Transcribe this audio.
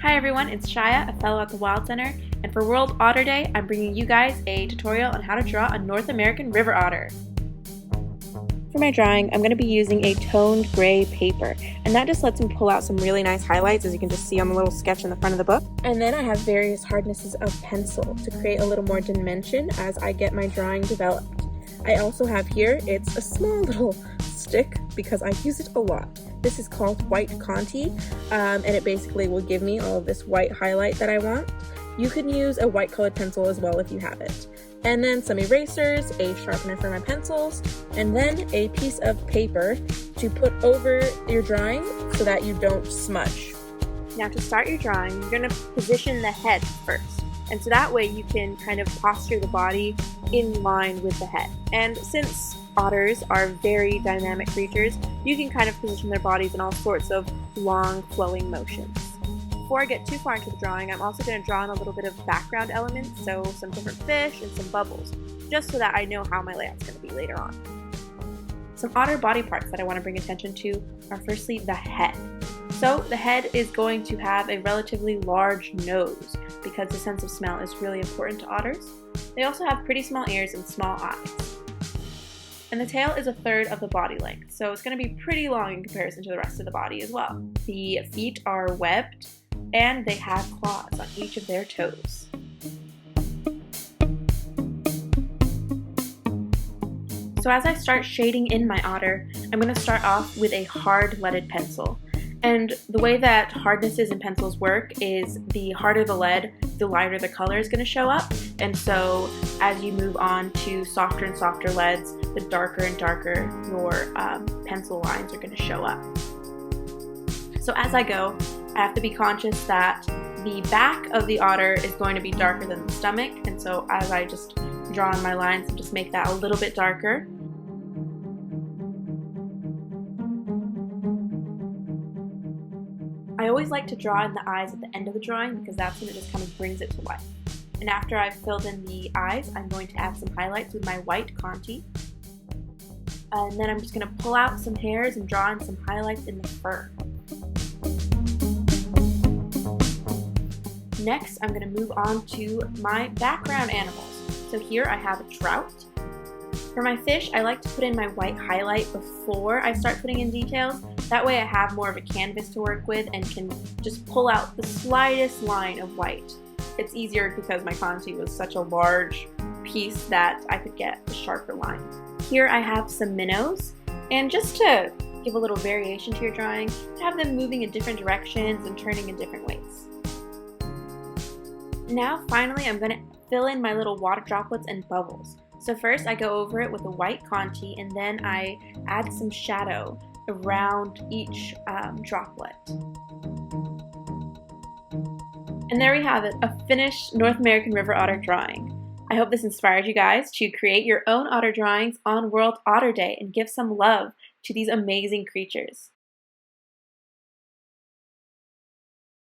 Hi everyone, it's Shyia, a fellow at the Wild Center, and for World Otter Day, I'm bringing you guys a tutorial on how to draw a North American river otter. For my drawing, I'm going to be using a toned gray paper, and that just lets me pull out some really nice highlights, as you can just see on the little sketch in the front of the book. And then I have various hardnesses of pencil to create a little more dimension as I get my drawing developed. I also have here, it's a small little stick because I use it a lot. This is called white Conti, and it basically will give me all of this white highlight that I want. You can use a white colored pencil as well if you have it. And then some erasers, a sharpener for my pencils, and then a piece of paper to put over your drawing so that you don't smudge. Now to start your drawing, you're going to position the head first. And so that way you can kind of posture the body in line with the head. And since otters are very dynamic creatures, you can kind of position their bodies in all sorts of long flowing motions. Before I get too far into the drawing, I'm also going to draw in a little bit of background elements, so some different fish and some bubbles, just so that I know how my layout's going to be later on. Some otter body parts that I want to bring attention to are firstly the head. So the head is going to have a relatively large nose because the sense of smell is really important to otters. They also have pretty small ears and small eyes. And the tail is a third of the body length, so it's going to be pretty long in comparison to the rest of the body as well. The feet are webbed, and they have claws on each of their toes. So as I start shading in my otter, I'm going to start off with a hard leaded pencil. And the way that hardnesses in pencils work is the harder the lead, the lighter the color is going to show up. And so as you move on to softer and softer leads, the darker and darker your pencil lines are going to show up. So as I go, I have to be conscious that the back of the otter is going to be darker than the stomach. And so as I just draw on my lines, just make that a little bit darker. I always like to draw in the eyes at the end of the drawing because that's when it just kind of brings it to life. And after I've filled in the eyes, I'm going to add some highlights with my white Conti. And then I'm just going to pull out some hairs and draw in some highlights in the fur. Next, I'm going to move on to my background animals. So here I have a trout. For my fish, I like to put in my white highlight before I start putting in details. That way I have more of a canvas to work with and can just pull out the slightest line of white. It's easier because my Conti was such a large piece that I could get a sharper line. Here I have some minnows, and just to give a little variation to your drawing, have them moving in different directions and turning in different ways. Now finally I'm going to fill in my little water droplets and bubbles. So first I go over it with a white Conti, and then I add some shadow around each droplet. And there we have it, a finished North American river otter drawing. I hope this inspired you guys to create your own otter drawings on World Otter Day and give some love to these amazing creatures.